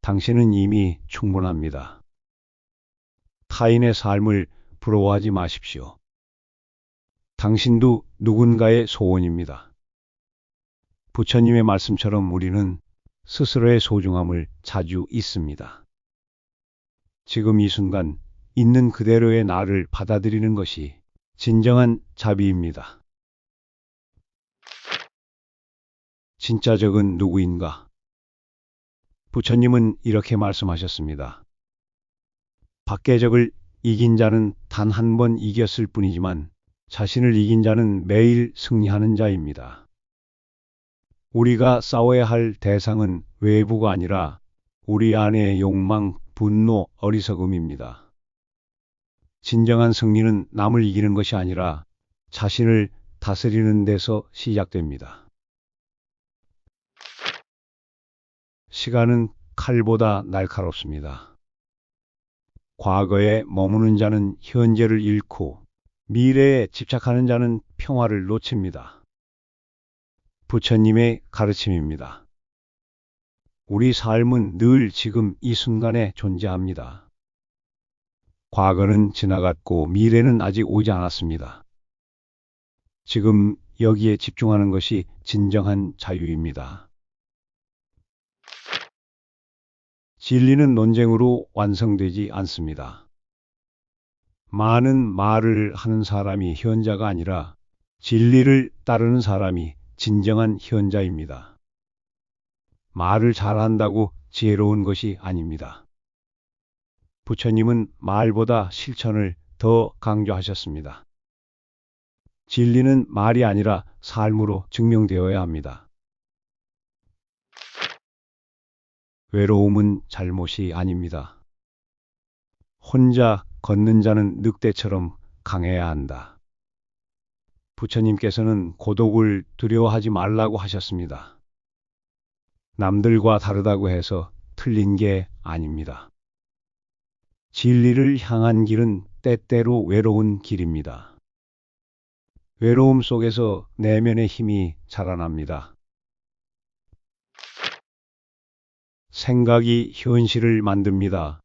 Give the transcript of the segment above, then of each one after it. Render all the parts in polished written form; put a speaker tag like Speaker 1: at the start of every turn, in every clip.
Speaker 1: 당신은 이미 충분합니다. 타인의 삶을 부러워하지 마십시오. 당신도 누군가의 소원입니다. 부처님의 말씀처럼 우리는 스스로의 소중함을 자주 잊습니다. 지금 이 순간 있는 그대로의 나를 받아들이는 것이 진정한 자비입니다. 진짜 적은 누구인가? 부처님은 이렇게 말씀하셨습니다. 밖의 적을 이긴 자는 단 한 번 이겼을 뿐이지만 자신을 이긴 자는 매일 승리하는 자입니다. 우리가 싸워야 할 대상은 외부가 아니라 우리 안의 욕망, 분노, 어리석음입니다. 진정한 승리는 남을 이기는 것이 아니라 자신을 다스리는 데서 시작됩니다. 시간은 칼보다 날카롭습니다. 과거에 머무는 자는 현재를 잃고 미래에 집착하는 자는 평화를 놓칩니다. 부처님의 가르침입니다. 우리 삶은 늘 지금 이 순간에 존재합니다. 과거는 지나갔고 미래는 아직 오지 않았습니다. 지금 여기에 집중하는 것이 진정한 자유입니다. 진리는 논쟁으로 완성되지 않습니다. 많은 말을 하는 사람이 현자가 아니라 진리를 따르는 사람이 진정한 현자입니다. 말을 잘한다고 지혜로운 것이 아닙니다. 부처님은 말보다 실천을 더 강조하셨습니다. 진리는 말이 아니라 삶으로 증명되어야 합니다. 외로움은 잘못이 아닙니다. 혼자 걷는 자는 늑대처럼 강해야 한다. 부처님께서는 고독을 두려워하지 말라고 하셨습니다. 남들과 다르다고 해서 틀린 게 아닙니다. 진리를 향한 길은 때때로 외로운 길입니다. 외로움 속에서 내면의 힘이 자라납니다. 생각이 현실을 만듭니다.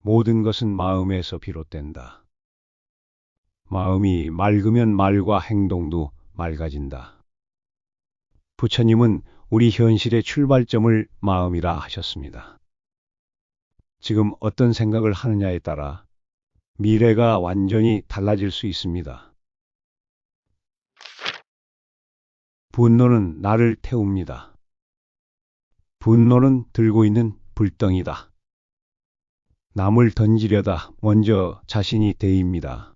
Speaker 1: 모든 것은 마음에서 비롯된다. 마음이 맑으면 말과 행동도 맑아진다. 부처님은 우리 현실의 출발점을 마음이라 하셨습니다. 지금 어떤 생각을 하느냐에 따라 미래가 완전히 달라질 수 있습니다. 분노는 나를 태웁니다. 분노는 들고 있는 불덩이다. 남을 던지려다 먼저 자신이 데입니다.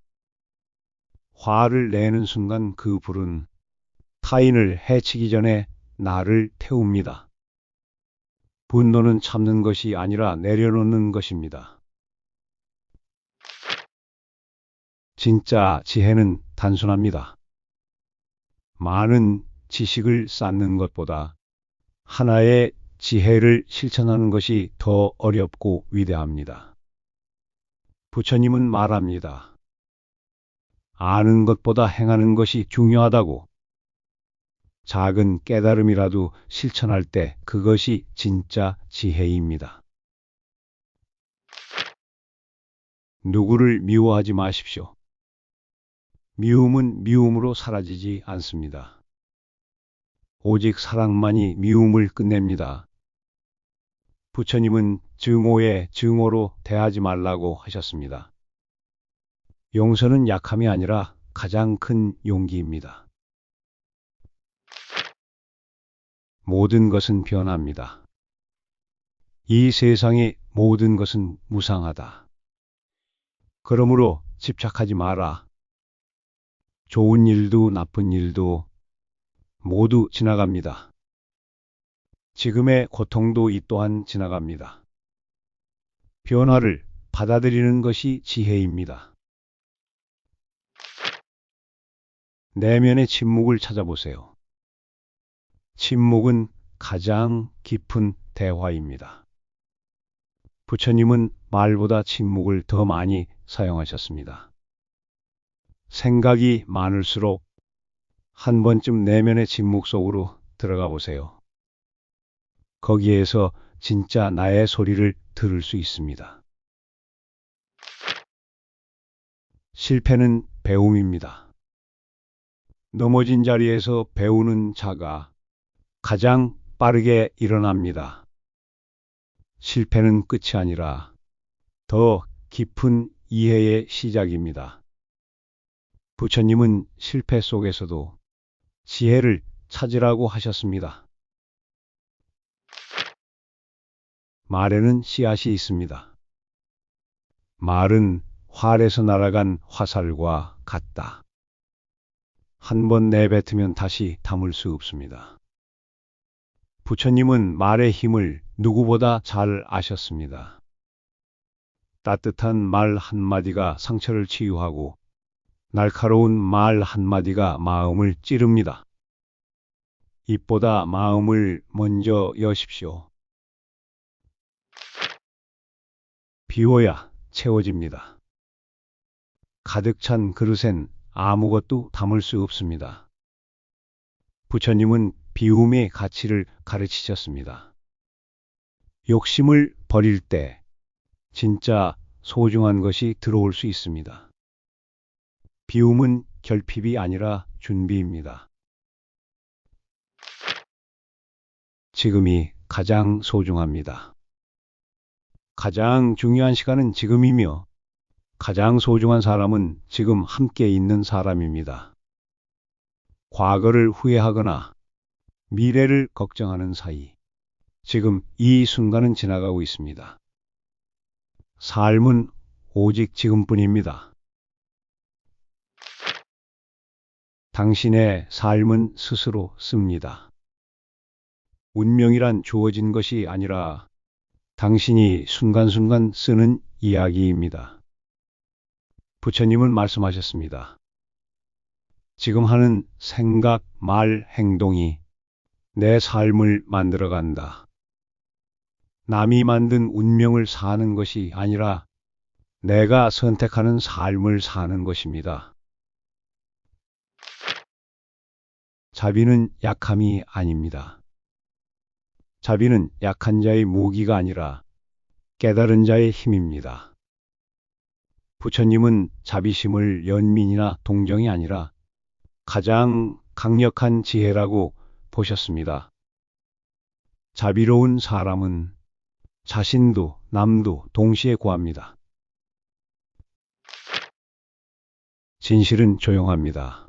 Speaker 1: 화를 내는 순간 그 불은 타인을 해치기 전에 나를 태웁니다. 분노는 참는 것이 아니라 내려놓는 것입니다. 진짜 지혜는 단순합니다. 많은 지식을 쌓는 것보다 하나의 지혜를 실천하는 것이 더 어렵고 위대합니다. 부처님은 말합니다. 아는 것보다 행하는 것이 중요하다고. 작은 깨달음이라도 실천할 때 그것이 진짜 지혜입니다. 누구를 미워하지 마십시오. 미움은 미움으로 사라지지 않습니다. 오직 사랑만이 미움을 끝냅니다. 부처님은 증오에 증오로 대하지 말라고 하셨습니다. 용서는 약함이 아니라 가장 큰 용기입니다. 모든 것은 변합니다. 이 세상의 모든 것은 무상하다. 그러므로 집착하지 마라. 좋은 일도 나쁜 일도 모두 지나갑니다. 지금의 고통도 이 또한 지나갑니다. 변화를 받아들이는 것이 지혜입니다. 내면의 침묵을 찾아보세요. 침묵은 가장 깊은 대화입니다. 부처님은 말보다 침묵을 더 많이 사용하셨습니다. 생각이 많을수록 한 번쯤 내면의 침묵 속으로 들어가 보세요. 거기에서 진짜 나의 소리를 들을 수 있습니다. 실패는 배움입니다. 넘어진 자리에서 배우는 자가 가장 빠르게 일어납니다. 실패는 끝이 아니라 더 깊은 이해의 시작입니다. 부처님은 실패 속에서도 지혜를 찾으라고 하셨습니다. 말에는 씨앗이 있습니다. 말은 활에서 날아간 화살과 같다. 한 번 내뱉으면 다시 담을 수 없습니다. 부처님은 말의 힘을 누구보다 잘 아셨습니다. 따뜻한 말 한마디가 상처를 치유하고 날카로운 말 한마디가 마음을 찌릅니다. 입보다 마음을 먼저 여십시오. 비워야 채워집니다. 가득 찬 그릇엔 아무것도 담을 수 없습니다. 부처님은 비움의 가치를 가르치셨습니다. 욕심을 버릴 때 진짜 소중한 것이 들어올 수 있습니다. 비움은 결핍이 아니라 준비입니다. 지금이 가장 소중합니다. 가장 중요한 시간은 지금이며 가장 소중한 사람은 지금 함께 있는 사람입니다. 과거를 후회하거나 미래를 걱정하는 사이 지금 이 순간은 지나가고 있습니다. 삶은 오직 지금뿐입니다. 당신의 삶은 스스로 씁니다. 운명이란 주어진 것이 아니라 당신이 순간순간 쓰는 이야기입니다. 부처님은 말씀하셨습니다. 지금 하는 생각, 말, 행동이 내 삶을 만들어간다. 남이 만든 운명을 사는 것이 아니라 내가 선택하는 삶을 사는 것입니다. 자비는 약함이 아닙니다. 자비는 약한 자의 무기가 아니라 깨달은 자의 힘입니다. 부처님은 자비심을 연민이나 동정이 아니라 가장 강력한 지혜라고 보셨습니다. 자비로운 사람은 자신도 남도 동시에 구합니다. 진실은 조용합니다.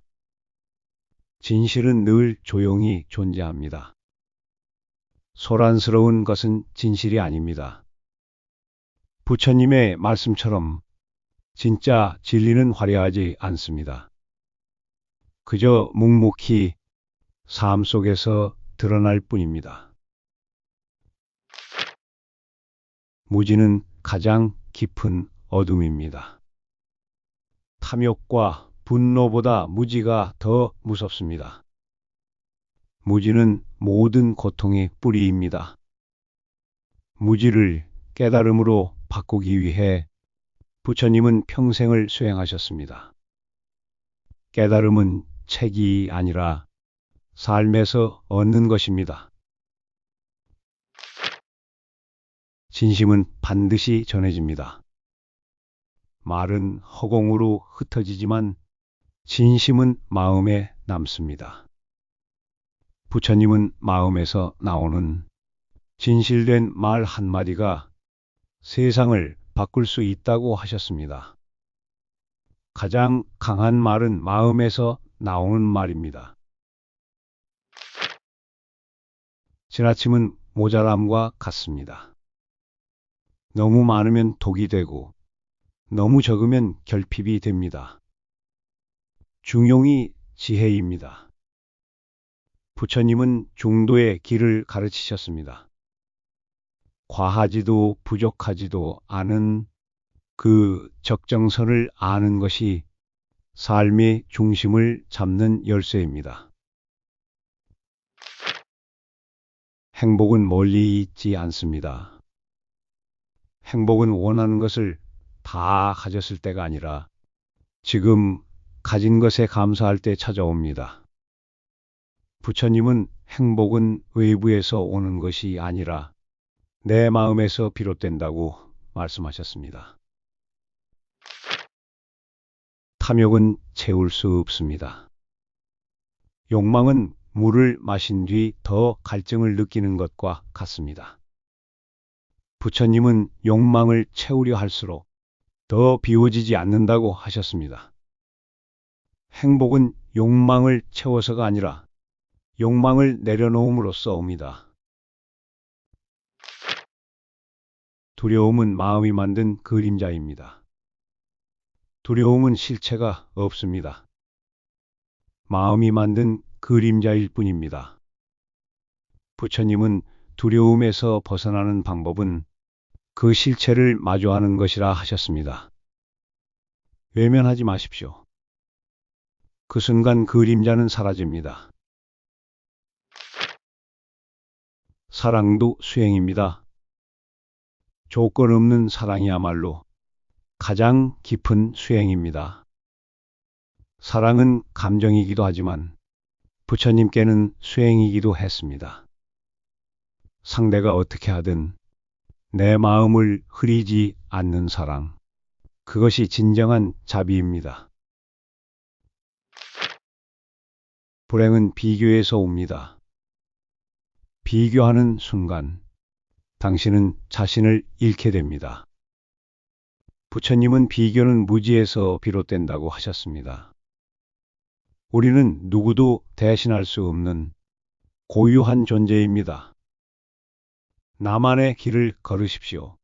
Speaker 1: 진실은 늘 조용히 존재합니다. 소란스러운 것은 진실이 아닙니다. 부처님의 말씀처럼 진짜 진리는 화려하지 않습니다. 그저 묵묵히 삶 속에서 드러날 뿐입니다. 무지는 가장 깊은 어둠입니다. 탐욕과 분노보다 무지가 더 무섭습니다. 무지는 모든 고통의 뿌리입니다. 무지를 깨달음으로 바꾸기 위해 부처님은 평생을 수행하셨습니다. 깨달음은 책이 아니라 삶에서 얻는 것입니다. 진심은 반드시 전해집니다. 말은 허공으로 흩어지지만 진심은 마음에 남습니다. 부처님은 마음에서 나오는 진실된 말 한마디가 세상을 바꿀 수 있다고 하셨습니다. 가장 강한 말은 마음에서 나오는 말입니다. 지나침은 모자람과 같습니다. 너무 많으면 독이 되고 너무 적으면 결핍이 됩니다. 중용이 지혜입니다. 부처님은 중도의 길을 가르치셨습니다. 과하지도 부족하지도 않은 그 적정선을 아는 것이 삶의 중심을 잡는 열쇠입니다. 행복은 멀리 있지 않습니다. 행복은 원하는 것을 다 가졌을 때가 아니라 지금 가진 것에 감사할 때 찾아옵니다. 부처님은 행복은 외부에서 오는 것이 아니라 내 마음에서 비롯된다고 말씀하셨습니다. 탐욕은 채울 수 없습니다. 욕망은 물을 마신 뒤 더 갈증을 느끼는 것과 같습니다. 부처님은 욕망을 채우려 할수록 더 비워지지 않는다고 하셨습니다. 행복은 욕망을 채워서가 아니라 욕망을 내려놓음으로써 옵니다. 두려움은 마음이 만든 그림자입니다. 두려움은 실체가 없습니다. 마음이 만든 그림자일 뿐입니다. 부처님은 두려움에서 벗어나는 방법은 그 실체를 마주하는 것이라 하셨습니다. 외면하지 마십시오. 그 순간 그림자는 사라집니다. 사랑도 수행입니다. 조건 없는 사랑이야말로 가장 깊은 수행입니다. 사랑은 감정이기도 하지만 부처님께는 수행이기도 했습니다. 상대가 어떻게 하든 내 마음을 흐리지 않는 사랑, 그것이 진정한 자비입니다. 불행은 비교에서 옵니다. 비교하는 순간 당신은 자신을 잃게 됩니다. 부처님은 비교는 무지에서 비롯된다고 하셨습니다. 우리는 누구도 대신할 수 없는 고유한 존재입니다. 나만의 길을 걸으십시오.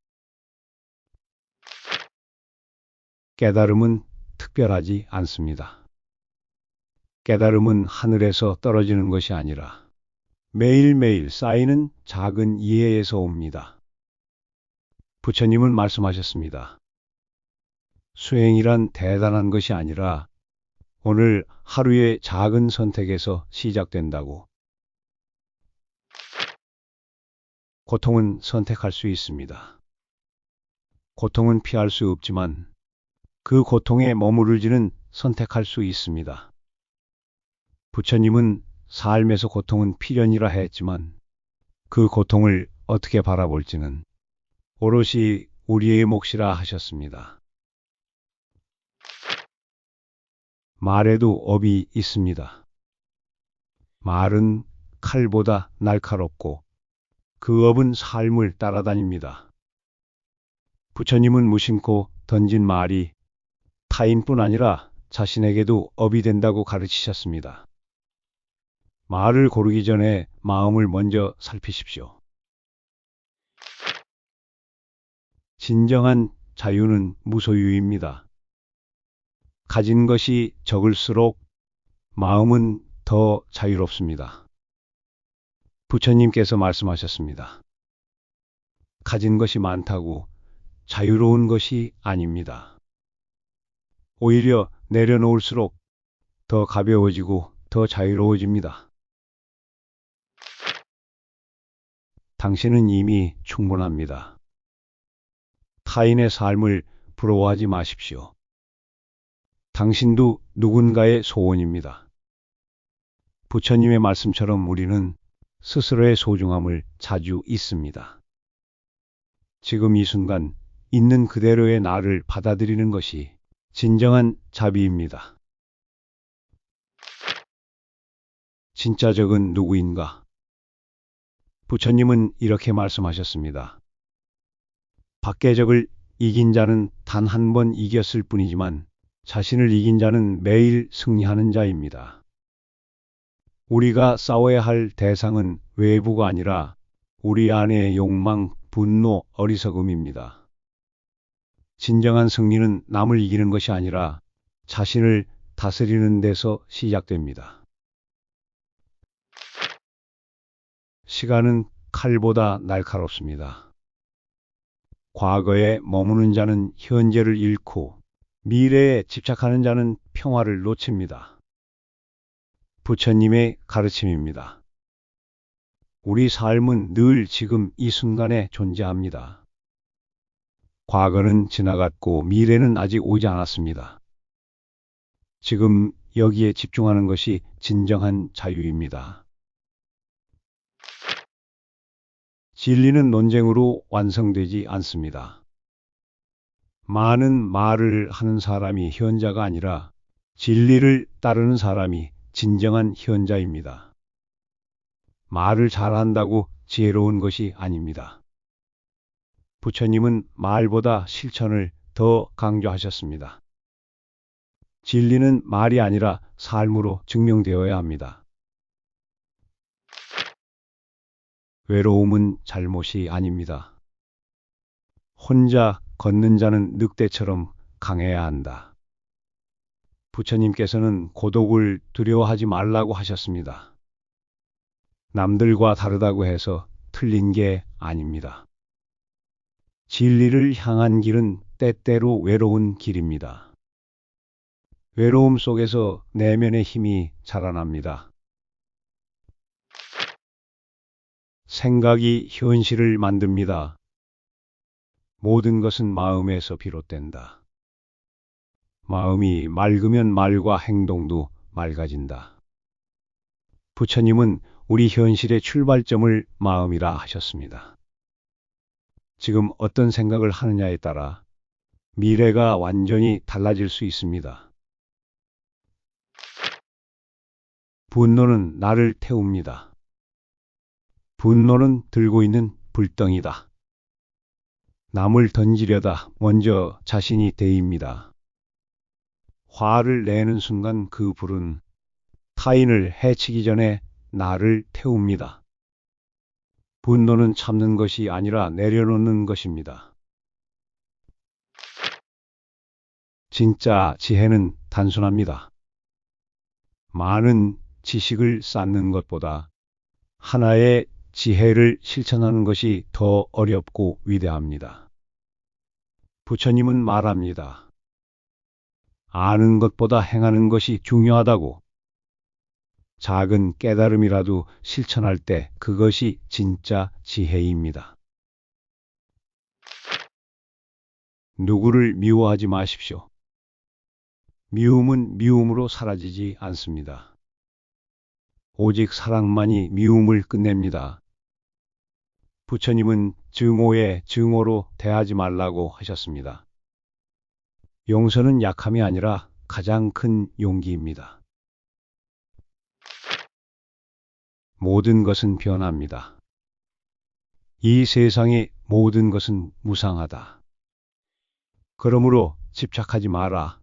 Speaker 1: 깨달음은 특별하지 않습니다. 깨달음은 하늘에서 떨어지는 것이 아니라 매일매일 쌓이는 작은 이해에서 옵니다. 부처님은 말씀하셨습니다. 수행이란 대단한 것이 아니라 오늘 하루의 작은 선택에서 시작된다고. 고통은 선택할 수 있습니다. 고통은 피할 수 없지만 그 고통에 머무르지는 선택할 수 있습니다. 부처님은 삶에서 고통은 필연이라 했지만 그 고통을 어떻게 바라볼지는 오롯이 우리의 몫이라 하셨습니다. 말에도 업이 있습니다. 말은 칼보다 날카롭고 그 업은 삶을 따라다닙니다. 부처님은 무심코 던진 말이 타인뿐 아니라 자신에게도 업이 된다고 가르치셨습니다. 말을 고르기 전에 마음을 먼저 살피십시오. 진정한 자유는 무소유입니다. 가진 것이 적을수록 마음은 더 자유롭습니다. 부처님께서 말씀하셨습니다. 가진 것이 많다고 자유로운 것이 아닙니다. 오히려 내려놓을수록 더 가벼워지고 더 자유로워집니다. 당신은 이미 충분합니다. 타인의 삶을 부러워하지 마십시오. 당신도 누군가의 소원입니다. 부처님의 말씀처럼 우리는 스스로의 소중함을 자주 잊습니다. 지금 이 순간 있는 그대로의 나를 받아들이는 것이 진정한 자비입니다. 진짜 적은 누구인가? 부처님은 이렇게 말씀하셨습니다. 밖의 적을 이긴 자는 단 한 번 이겼을 뿐이지만 자신을 이긴 자는 매일 승리하는 자입니다. 우리가 싸워야 할 대상은 외부가 아니라 우리 안의 욕망, 분노, 어리석음입니다. 진정한 승리는 남을 이기는 것이 아니라 자신을 다스리는 데서 시작됩니다. 시간은 칼보다 날카롭습니다. 과거에 머무는 자는 현재를 잃고 미래에 집착하는 자는 평화를 놓칩니다. 부처님의 가르침입니다. 우리 삶은 늘 지금 이 순간에 존재합니다. 과거는 지나갔고 미래는 아직 오지 않았습니다. 지금 여기에 집중하는 것이 진정한 자유입니다. 진리는 논쟁으로 완성되지 않습니다. 많은 말을 하는 사람이 현자가 아니라 진리를 따르는 사람이 진정한 현자입니다. 말을 잘한다고 지혜로운 것이 아닙니다. 부처님은 말보다 실천을 더 강조하셨습니다. 진리는 말이 아니라 삶으로 증명되어야 합니다. 외로움은 잘못이 아닙니다. 혼자 걷는 자는 늑대처럼 강해야 한다. 부처님께서는 고독을 두려워하지 말라고 하셨습니다. 남들과 다르다고 해서 틀린 게 아닙니다. 진리를 향한 길은 때때로 외로운 길입니다. 외로움 속에서 내면의 힘이 자라납니다. 생각이 현실을 만듭니다. 모든 것은 마음에서 비롯된다. 마음이 맑으면 말과 행동도 맑아진다. 부처님은 우리 현실의 출발점을 마음이라 하셨습니다. 지금 어떤 생각을 하느냐에 따라 미래가 완전히 달라질 수 있습니다. 분노는 나를 태웁니다. 분노는 들고 있는 불덩이다. 남을 던지려다 먼저 자신이 데입니다. 화를 내는 순간 그 불은 타인을 해치기 전에 나를 태웁니다. 분노는 참는 것이 아니라 내려놓는 것입니다. 진짜 지혜는 단순합니다. 많은 지식을 쌓는 것보다 하나의 지혜를 실천하는 것이 더 어렵고 위대합니다. 부처님은 말합니다. 아는 것보다 행하는 것이 중요하다고. 작은 깨달음이라도 실천할 때 그것이 진짜 지혜입니다. 누구를 미워하지 마십시오. 미움은 미움으로 사라지지 않습니다. 오직 사랑만이 미움을 끝냅니다. 부처님은 증오에 증오로 대하지 말라고 하셨습니다. 용서는 약함이 아니라 가장 큰 용기입니다. 모든 것은 변합니다. 이 세상의 모든 것은 무상하다. 그러므로 집착하지 마라.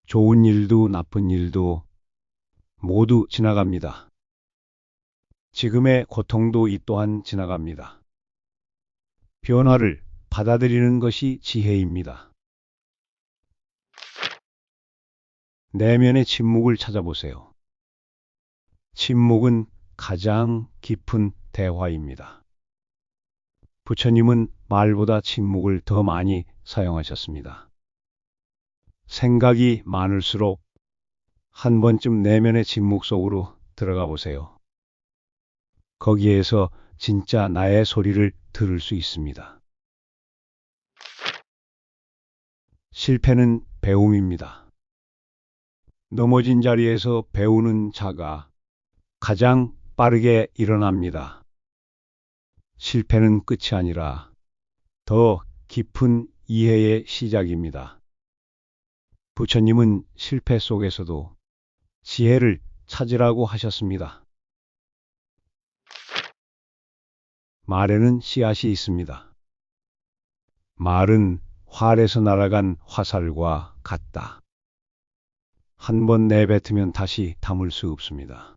Speaker 1: 좋은 일도 나쁜 일도 모두 지나갑니다. 지금의 고통도 이 또한 지나갑니다. 변화를 받아들이는 것이 지혜입니다. 내면의 침묵을 찾아보세요. 침묵은 가장 깊은 대화입니다. 부처님은 말보다 침묵을 더 많이 사용하셨습니다. 생각이 많을수록 한 번쯤 내면의 침묵 속으로 들어가 보세요. 거기에서 진짜 나의 소리를 들을 수 있습니다. 실패는 배움입니다. 넘어진 자리에서 배우는 자가 가장 빠르게 일어납니다. 실패는 끝이 아니라 더 깊은 이해의 시작입니다. 부처님은 실패 속에서도 지혜를 찾으라고 하셨습니다. 말에는 씨앗이 있습니다. 말은 활에서 날아간 화살과 같다. 한 번 내뱉으면 다시 담을 수 없습니다.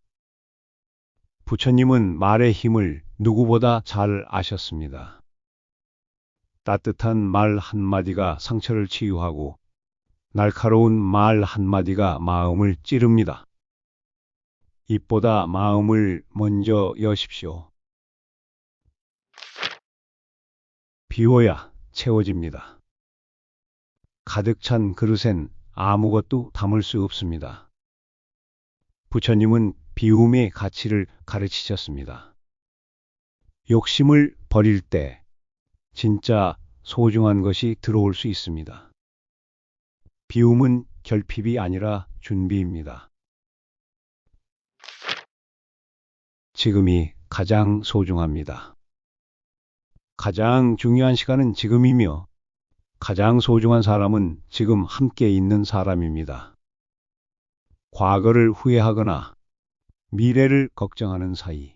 Speaker 1: 부처님은 말의 힘을 누구보다 잘 아셨습니다. 따뜻한 말 한마디가 상처를 치유하고 날카로운 말 한마디가 마음을 찌릅니다. 입보다 마음을 먼저 여십시오. 비워야 채워집니다. 가득 찬 그릇엔 아무것도 담을 수 없습니다. 부처님은 비움의 가치를 가르치셨습니다. 욕심을 버릴 때 진짜 소중한 것이 들어올 수 있습니다. 비움은 결핍이 아니라 준비입니다. 지금이 가장 소중합니다. 가장 중요한 시간은 지금이며 가장 소중한 사람은 지금 함께 있는 사람입니다. 과거를 후회하거나 미래를 걱정하는 사이,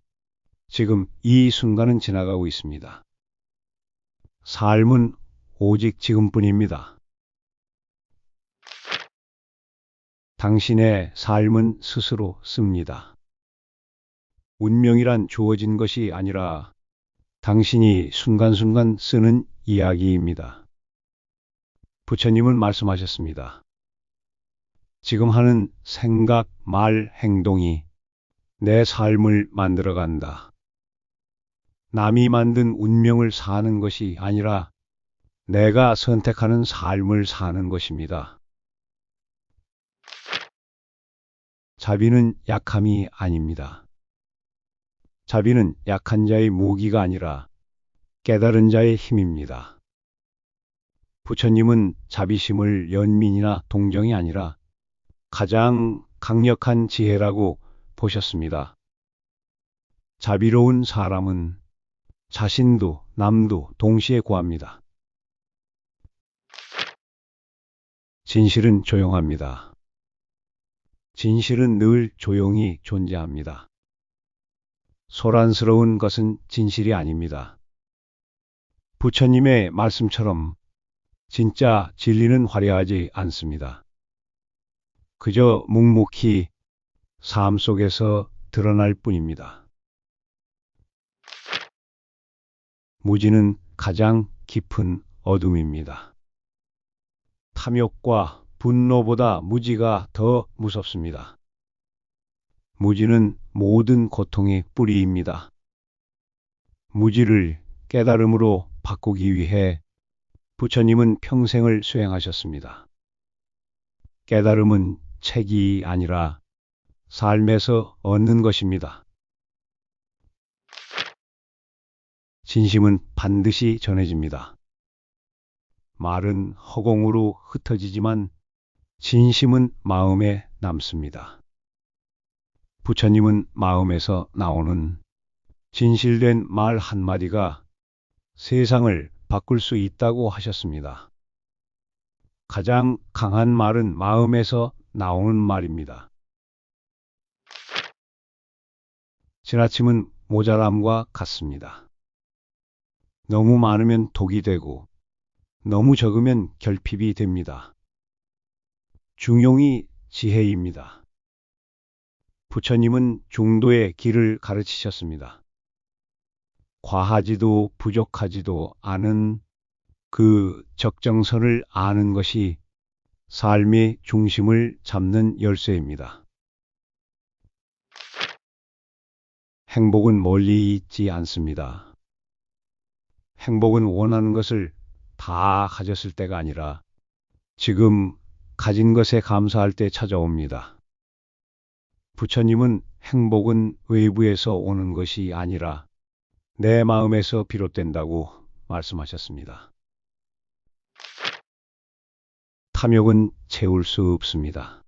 Speaker 1: 지금 이 순간은 지나가고 있습니다. 삶은 오직 지금뿐입니다. 당신의 삶은 스스로 씁니다. 운명이란 주어진 것이 아니라 당신이 순간순간 쓰는 이야기입니다. 부처님은 말씀하셨습니다. 지금 하는 생각, 말, 행동이 내 삶을 만들어간다. 남이 만든 운명을 사는 것이 아니라 내가 선택하는 삶을 사는 것입니다. 자비는 약함이 아닙니다. 자비는 약한 자의 무기가 아니라 깨달은 자의 힘입니다. 부처님은 자비심을 연민이나 동정이 아니라 가장 강력한 지혜라고 보셨습니다. 자비로운 사람은 자신도 남도 동시에 구합니다. 진실은 조용합니다. 진실은 늘 조용히 존재합니다. 소란스러운 것은 진실이 아닙니다. 부처님의 말씀처럼 진짜 진리는 화려하지 않습니다. 그저 묵묵히 삶 속에서 드러날 뿐입니다. 무지는 가장 깊은 어둠입니다. 탐욕과 분노보다 무지가 더 무섭습니다. 무지는 모든 고통의 뿌리입니다. 무지를 깨달음으로 바꾸기 위해 부처님은 평생을 수행하셨습니다. 깨달음은 책이 아니라 삶에서 얻는 것입니다. 진심은 반드시 전해집니다. 말은 허공으로 흩어지지만 진심은 마음에 남습니다. 부처님은 마음에서 나오는 진실된 말 한마디가 세상을 바꿀 수 있다고 하셨습니다. 가장 강한 말은 마음에서 나오는 말입니다. 지나침은 모자람과 같습니다. 너무 많으면 독이 되고 너무 적으면 결핍이 됩니다. 중용이 지혜입니다. 부처님은 중도의 길을 가르치셨습니다. 과하지도 부족하지도 않은 그 적정선을 아는 것이 삶의 중심을 잡는 열쇠입니다. 행복은 멀리 있지 않습니다. 행복은 원하는 것을 다 가졌을 때가 아니라 지금 가진 것에 감사할 때 찾아옵니다. 부처님은 행복은 외부에서 오는 것이 아니라 내 마음에서 비롯된다고 말씀하셨습니다. 탐욕은 채울 수 없습니다.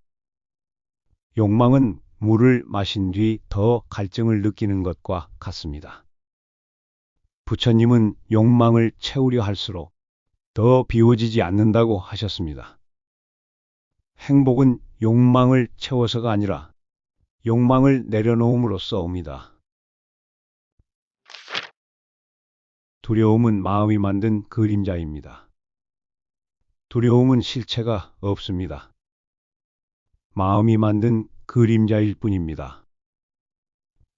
Speaker 1: 욕망은 물을 마신 뒤 더 갈증을 느끼는 것과 같습니다. 부처님은 욕망을 채우려 할수록 더 비워지지 않는다고 하셨습니다. 행복은 욕망을 채워서가 아니라 욕망을 내려놓음으로써 옵니다. 두려움은 마음이 만든 그림자입니다. 두려움은 실체가 없습니다. 마음이 만든 그림자일 뿐입니다.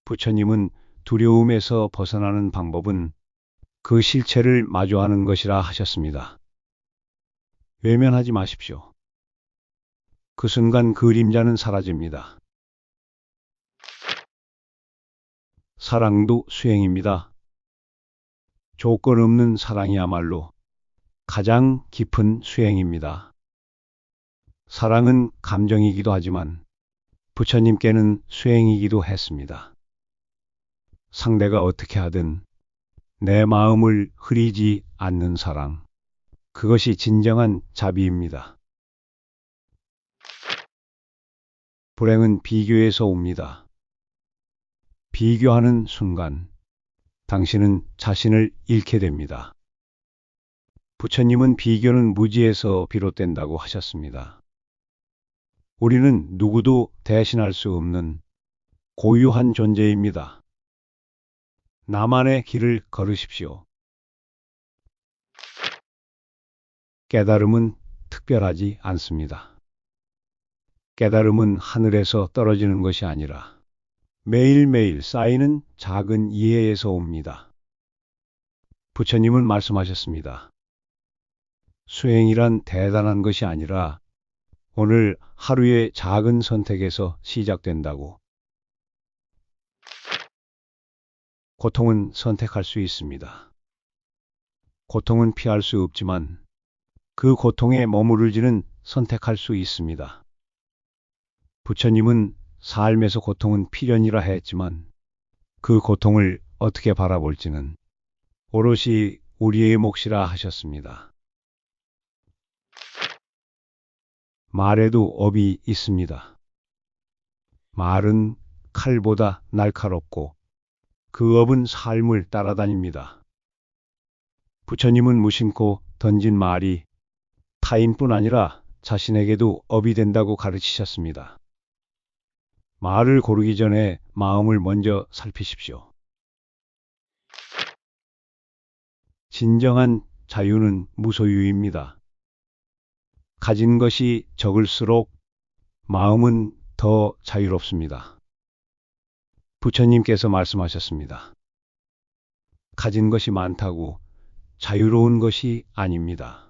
Speaker 1: 부처님은 두려움에서 벗어나는 방법은 그 실체를 마주하는 것이라 하셨습니다. 외면하지 마십시오. 그 순간 그림자는 사라집니다. 사랑도 수행입니다. 조건 없는 사랑이야말로 가장 깊은 수행입니다. 사랑은 감정이기도 하지만 부처님께는 수행이기도 했습니다. 상대가 어떻게 하든 내 마음을 흐리지 않는 사랑, 그것이 진정한 자비입니다. 불행은 비교에서 옵니다. 비교하는 순간 당신은 자신을 잃게 됩니다. 부처님은 비교는 무지에서 비롯된다고 하셨습니다. 우리는 누구도 대신할 수 없는 고유한 존재입니다. 나만의 길을 걸으십시오. 깨달음은 특별하지 않습니다. 깨달음은 하늘에서 떨어지는 것이 아니라 매일매일 쌓이는 작은 이해에서 옵니다. 부처님은 말씀하셨습니다. 수행이란 대단한 것이 아니라 오늘 하루의 작은 선택에서 시작된다고. 고통은 선택할 수 있습니다. 고통은 피할 수 없지만 그 고통에 머무르지는 선택할 수 있습니다. 부처님은 삶에서 고통은 필연이라 했지만 그 고통을 어떻게 바라볼지는 오롯이 우리의 몫이라 하셨습니다. 말에도 업이 있습니다. 말은 칼보다 날카롭고 그 업은 삶을 따라다닙니다. 부처님은 무심코 던진 말이 타인뿐 아니라 자신에게도 업이 된다고 가르치셨습니다. 말을 고르기 전에 마음을 먼저 살피십시오. 진정한 자유는 무소유입니다. 가진 것이 적을수록 마음은 더 자유롭습니다. 부처님께서 말씀하셨습니다. 가진 것이 많다고 자유로운 것이 아닙니다.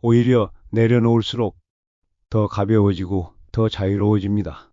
Speaker 1: 오히려 내려놓을수록 더 가벼워지고 더 자유로워집니다.